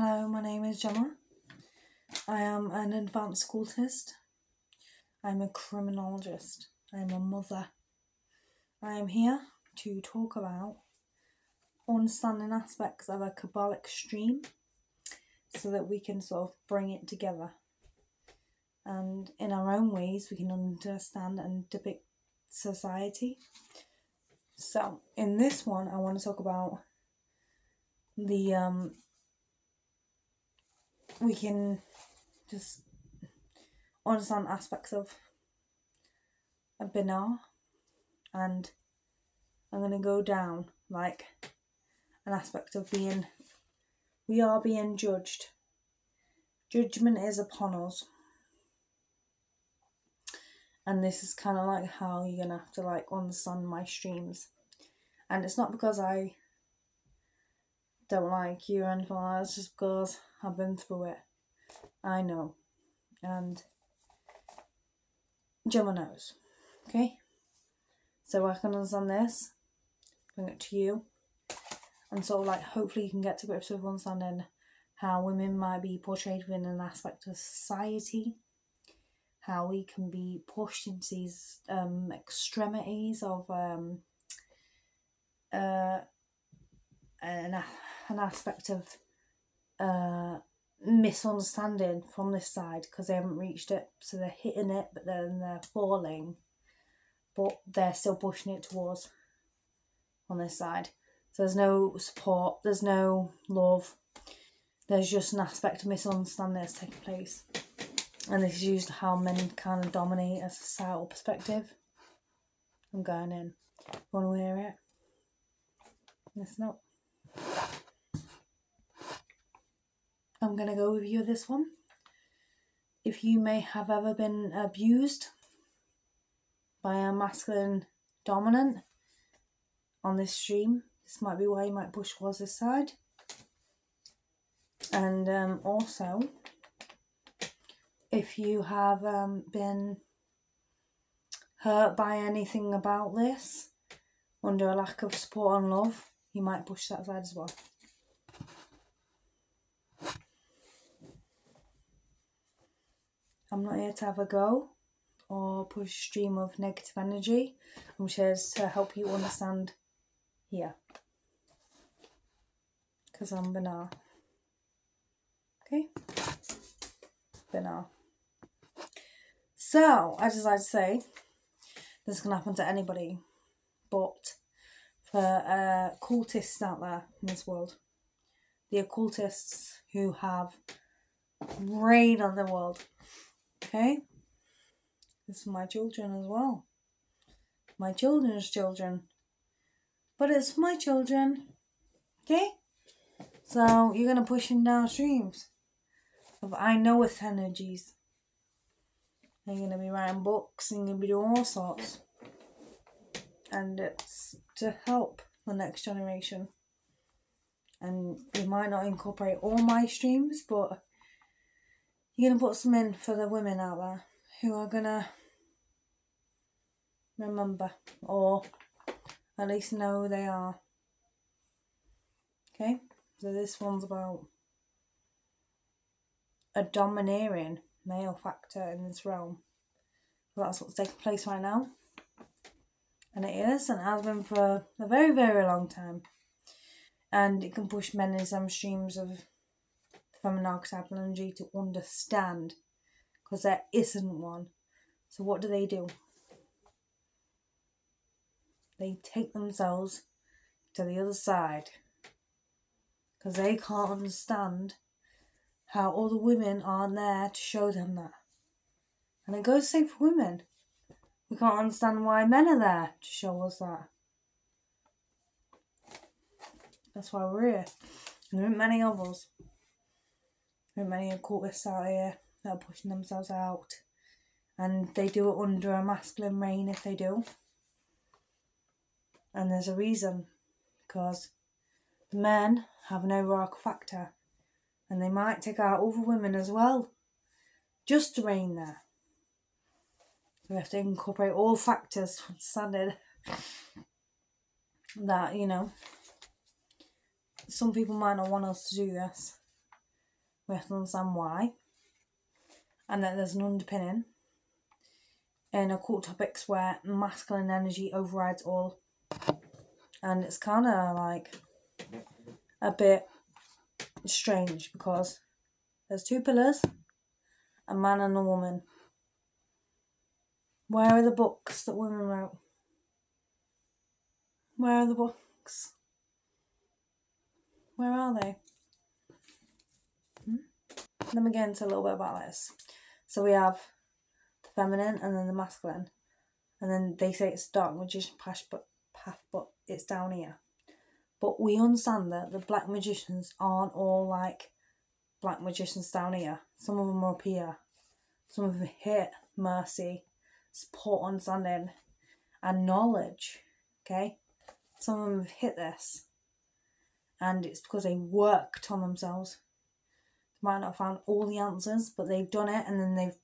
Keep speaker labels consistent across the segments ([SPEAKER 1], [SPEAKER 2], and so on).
[SPEAKER 1] Hello, my name is Gemma. I am an advanced occultist. I'm a criminologist. I'm a mother. I am here to talk about understanding aspects of a Kabbalic stream so that we can sort of bring it together. And in our own ways, we can understand and depict society. So, in this one, I want to talk about we can just understand aspects of a binar, and I'm going to go down like an aspect of we are being judged. Judgment is upon us. And this is kind of like how you're going to have to like understand my streams. And it's not because I don't like you or anything like that, it's just because I've been through it. I know. And Gemma knows. Okay? So I can understand this, bring it to you, and sort of like hopefully you can get to grips with understanding how women might be portrayed within an aspect of society, how we can be pushed into these extremities of an aspect of misunderstanding from this side because they haven't reached it, so they're hitting it but then they're falling, but they're still pushing it towards on this side. So there's no support, there's no love, there's just an aspect of misunderstanding that's taking place. And this is usually how men kind of dominate a societal perspective. I'm going in. Want to hear it? Listen up. I'm going to go with you with this one. If you may have ever been abused by a masculine dominant on this stream, this might be why you might push towards this side. And also, if you have been hurt by anything about this, under a lack of support and love, you might push that side as well. I'm not here to have a go or push a stream of negative energy. I'm here to help you understand here. Because I'm binar. Okay? Binar. So, I just like to say, this can happen to anybody, but for occultists out there in this world, the occultists who have reign on the world, okay? This is my children as well. My children's children. But it's my children, okay? So, you're going to push them down streams of I knoweth energies. And you're going to be writing books and you're going to be doing all sorts. And it's to help the next generation. And you might not incorporate all my streams, but you're going to put some in for the women out there who are going to remember, or at least know who they are. Okay? So this one's about a domineering male factor in this realm. Well, that's what's taking place right now. And it is, and has been for a very, very long time. And it can push men in some streams of feminine archetypal energy to understand, because there isn't one. So what do? They take themselves to the other side, because they can't understand how other women aren't there to show them that. And it goes the same for women. We can't understand why men are there to show us that. That's why we're here. And there aren't many of us. There aren't many occultists out here that are pushing themselves out. And they do it under a masculine reign if they do. And there's a reason. Because the men have an overarch factor. And they might take out other women as well. Just to reign there. We have to incorporate all factors from standard that, some people might not want us to do this. We have to understand why. And that there's an underpinning in occult topics where masculine energy overrides all. And it's kind of like a bit strange because there's two pillars, a man and a woman. Where are the books that women wrote? Where are the books? Where are they? Let me get into a little bit about this. So we have the feminine and then the masculine. And then they say it's dark magician path, but it's down here. But we understand that the black magicians aren't all like black magicians down here. Some of them are up here. Some of them hit mercy, support, understanding, and knowledge. Okay? Some of them have hit this. And it's because they worked on themselves. They might not have found all the answers, but they've done it and then they've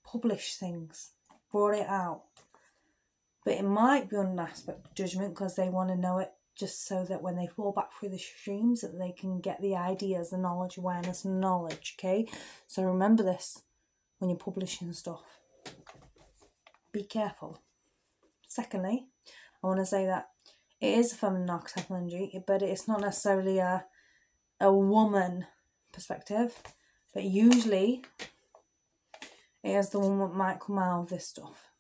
[SPEAKER 1] published things, brought it out. But it might be on an aspect of judgment because they want to know it just so that when they fall back through the streams that they can get the ideas, the knowledge, awareness, and knowledge, okay? So remember this when you're publishing stuff. Be careful. Secondly, I want to say that it is a feminine archetypal energy, but it's not necessarily a woman perspective, but usually it is the woman that might come out of this stuff.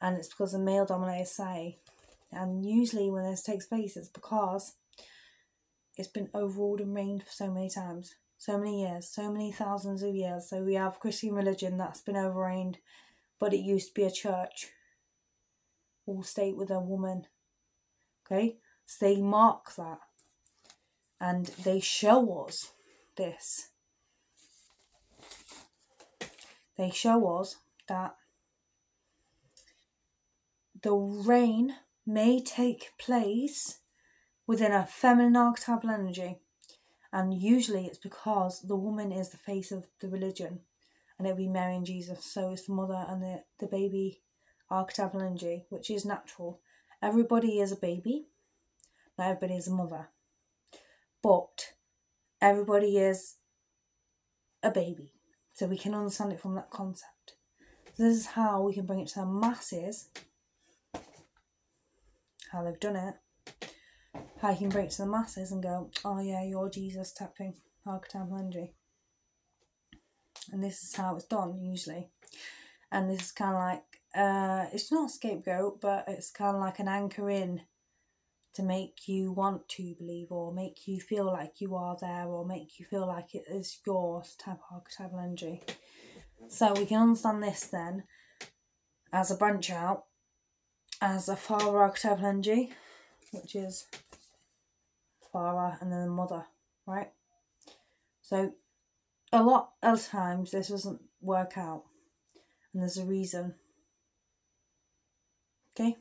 [SPEAKER 1] And it's because the male dominated society. And usually when this takes place, it's because it's been overruled and reigned for so many times, so many years, so many thousands of years. So we have Christian religion that's been overreigned, but it used to be a church, all state with a woman. Okay, so they mark that, and they show us this. They show us that the reign may take place within a feminine archetypal energy, and usually it's because the woman is the face of the religion, and it'll be Mary and Jesus, so it's the mother and the baby archetypal energy, which is natural. Everybody is a baby, not everybody is a mother, but everybody is a baby, so we can understand it from that concept. So this is how we can bring it to the masses, how they've done it, how you can bring it to the masses and go, oh yeah, you're Jesus type thing, archetypal energy. And this is how it's done usually. And this is kind of like, it's not a scapegoat, but it's kind of like an anchor in to make you want to believe, or make you feel like you are there, or make you feel like it is yours type of archetypal energy. So we can understand this then as a branch out, as a father archetypal energy, which is father and then the mother, right? So a lot of times this doesn't work out, and there's a reason. Okay?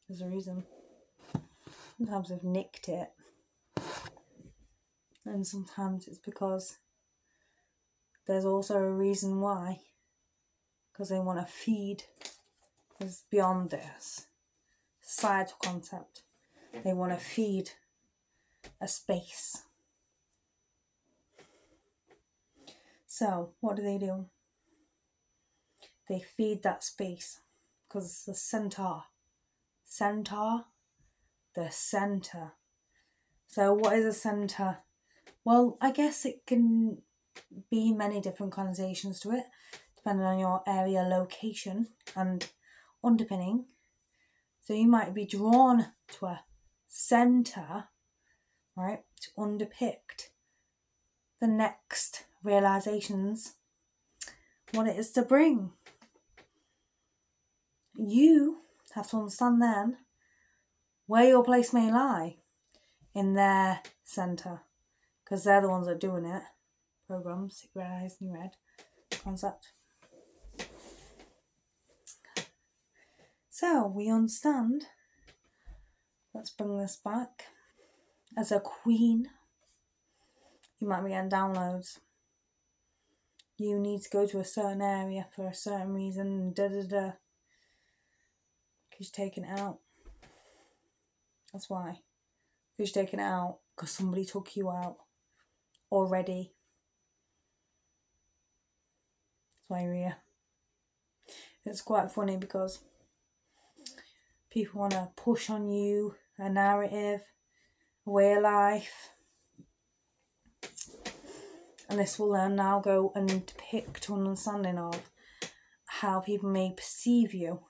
[SPEAKER 1] There's a reason. Sometimes they've nicked it, and sometimes it's because there's also a reason why, because they want to feed. It's beyond this societal concept. They want to feed a space. So what do? They feed that space because it's the centaur. The centre. So what is a centre? Well, I guess it can be many different connotations to it, depending on your area, location, and underpinning. So you might be drawn to a centre, right, to underpick the next realizations, what it is to bring. You have to understand then where your place may lie in their centre, because they're the ones that are doing it. Programs, secret eyes, new red concept. So we understand. Let's bring this back. As a queen, you might be getting downloads. You need to go to a certain area for a certain reason. Because you're taking it out. That's why. Because you're taking it out because somebody took you out already. my ear. It's quite funny because people want to push on you a narrative, a way of life. And this will then now go and depict an understanding of how people may perceive you.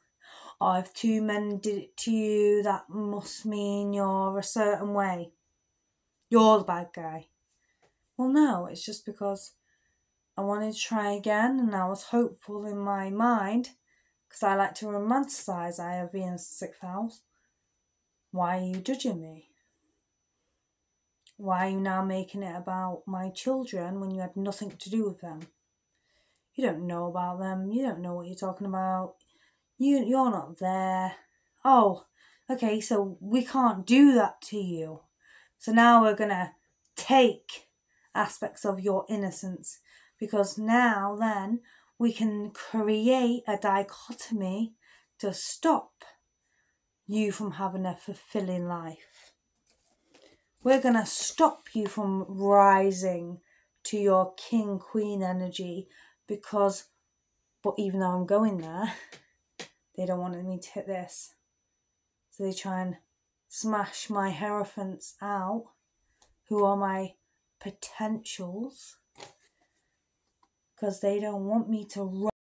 [SPEAKER 1] Or if two men did it to you, that must mean you're a certain way. You're the bad guy. Well, no, it's just because I wanted to try again and I was hopeful in my mind because I like to romanticize. I have Venus in 6th house. Why are you judging me? Why are you now making it about my children when you had nothing to do with them? You don't know about them. You don't know what you're talking about. You're not there. Oh, okay, so we can't do that to you. So now we're going to take aspects of your innocence because now then we can create a dichotomy to stop you from having a fulfilling life. We're going to stop you from rising to your king, queen energy because, but even though I'm going there, they don't want me to hit this. So they try and smash my hierophants out, who are my potentials, because they don't want me to